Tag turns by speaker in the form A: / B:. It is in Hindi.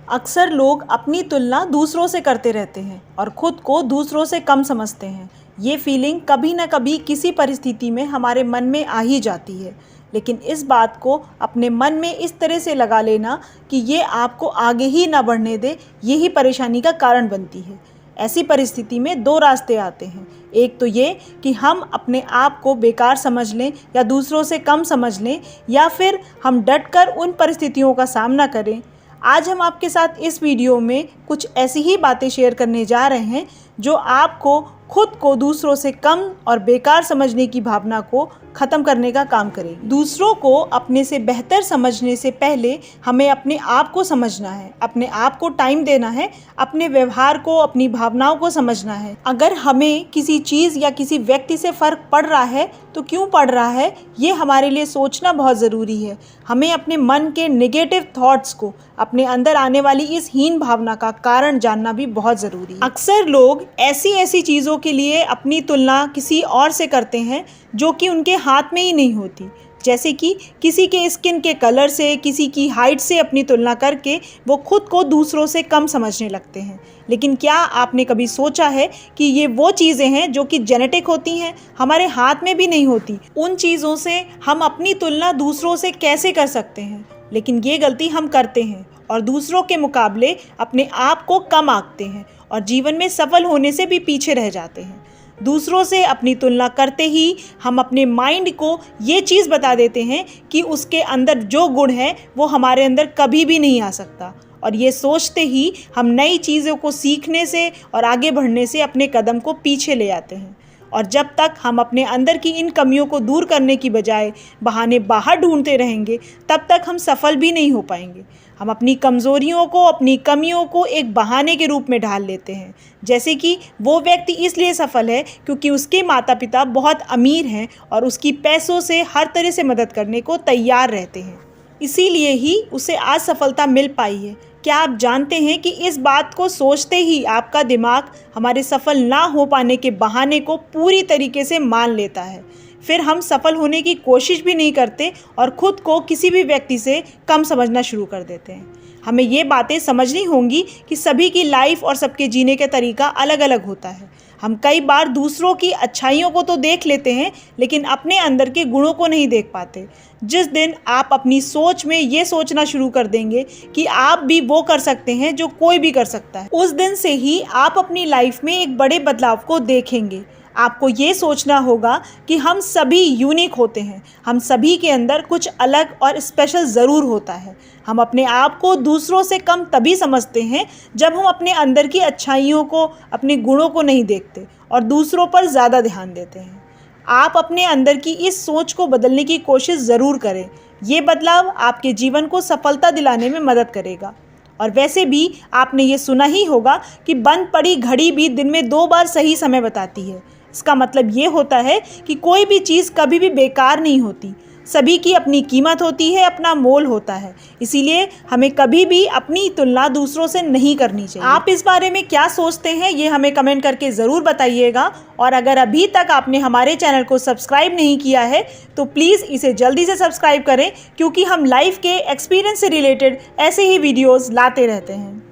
A: अक्सर लोग अपनी तुलना दूसरों से करते रहते हैं और ख़ुद को दूसरों से कम समझते हैं। ये फीलिंग कभी ना कभी किसी परिस्थिति में हमारे मन में आ ही जाती है, लेकिन इस बात को अपने मन में इस तरह से लगा लेना कि ये आपको आगे ही ना बढ़ने दे, यही परेशानी का कारण बनती है। ऐसी परिस्थिति में दो रास्ते आते हैं। एक तो ये कि हम अपने आप को बेकार समझ लें या दूसरों से कम समझ लें, या फिर हम डटकर उन परिस्थितियों का सामना करें। आज हम आपके साथ इस वीडियो में कुछ ऐसी ही बातें शेयर करने जा रहे हैं जो आपको खुद को दूसरों से कम और बेकार समझने की भावना को ख़त्म करने का काम करेगी। दूसरों को अपने से बेहतर समझने से पहले हमें अपने आप को समझना है, अपने आप को टाइम देना है, अपने व्यवहार को, अपनी भावनाओं को समझना है। अगर हमें किसी चीज़ या किसी व्यक्ति से फ़र्क पड़ रहा है तो क्यों पड़ रहा है, ये हमारे लिए सोचना बहुत ज़रूरी है। हमें अपने मन के नेगेटिव थॉट्स को, अपने अंदर आने वाली इस हीन भावना का कारण जानना भी बहुत ज़रूरी है। अक्सर लोग ऐसी चीज़ों के लिए अपनी तुलना किसी और से करते हैं जो कि उनके हाथ में ही नहीं होती। जैसे कि किसी के स्किन के कलर से, किसी की हाइट से अपनी तुलना करके वो खुद को दूसरों से कम समझने लगते हैं। लेकिन क्या आपने कभी सोचा है कि ये वो चीज़ें हैं जो कि जेनेटिक होती हैं, हमारे हाथ में भी नहीं होती। उन चीज़ों से हम अपनी तुलना दूसरों से कैसे कर सकते हैं, लेकिन ये गलती हम करते हैं और दूसरों के मुकाबले अपने आप को कम आंकते हैं और जीवन में सफल होने से भी पीछे रह जाते हैं। दूसरों से अपनी तुलना करते ही हम अपने माइंड को ये चीज़ बता देते हैं कि उसके अंदर जो गुण है वो हमारे अंदर कभी भी नहीं आ सकता, और ये सोचते ही हम नई चीज़ों को सीखने से और आगे बढ़ने से अपने कदम को पीछे ले आते हैं। और जब तक हम अपने अंदर की इन कमियों को दूर करने की बजाय बहाने बाहर ढूंढते रहेंगे, तब तक हम सफल भी नहीं हो पाएंगे। हम अपनी कमज़ोरियों को, अपनी कमियों को एक बहाने के रूप में ढाल लेते हैं। जैसे कि वो व्यक्ति इसलिए सफल है क्योंकि उसके माता पिता बहुत अमीर हैं और उसकी पैसों से हर तरह से मदद करने को तैयार रहते हैं, इसीलिए ही उसे आज सफलता मिल पाई है। क्या आप जानते हैं कि इस बात को सोचते ही आपका दिमाग हमारे सफल ना हो पाने के बहाने को पूरी तरीके से मान लेता है। फिर हम सफल होने की कोशिश भी नहीं करते और ख़ुद को किसी भी व्यक्ति से कम समझना शुरू कर देते हैं। हमें ये बातें समझनी होंगी कि सभी की लाइफ और सबके जीने का तरीका अलग अलग होता है। हम कई बार दूसरों की अच्छाइयों को तो देख लेते हैं, लेकिन अपने अंदर के गुणों को नहीं देख पाते। जिस दिन आप अपनी सोच में ये सोचना शुरू कर देंगे कि आप भी वो कर सकते हैं जो कोई भी कर सकता है, उस दिन से ही आप अपनी लाइफ में एक बड़े बदलाव को देखेंगे। आपको ये सोचना होगा कि हम सभी यूनिक होते हैं, हम सभी के अंदर कुछ अलग और स्पेशल ज़रूर होता है। हम अपने आप को दूसरों से कम तभी समझते हैं जब हम अपने अंदर की अच्छाइयों को, अपने गुणों को नहीं देखते और दूसरों पर ज़्यादा ध्यान देते हैं। आप अपने अंदर की इस सोच को बदलने की कोशिश ज़रूर करें। ये बदलाव आपके जीवन को सफलता दिलाने में मदद करेगा। और वैसे भी आपने ये सुना ही होगा कि बंद पड़ी घड़ी भी दिन में 2 बार सही समय बताती है। इसका मतलब ये होता है कि कोई भी चीज़ कभी भी बेकार नहीं होती। सभी की अपनी कीमत होती है, अपना मोल होता है। इसीलिए हमें कभी भी अपनी तुलना दूसरों से नहीं करनी चाहिए। आप इस बारे में क्या सोचते हैं, ये हमें कमेंट करके ज़रूर बताइएगा। और अगर अभी तक आपने हमारे चैनल को सब्सक्राइब नहीं किया है तो प्लीज़ इसे जल्दी से सब्सक्राइब करें, क्योंकि हम लाइफ के एक्सपीरियंस से रिलेटेड ऐसे ही वीडियोज़ लाते रहते हैं।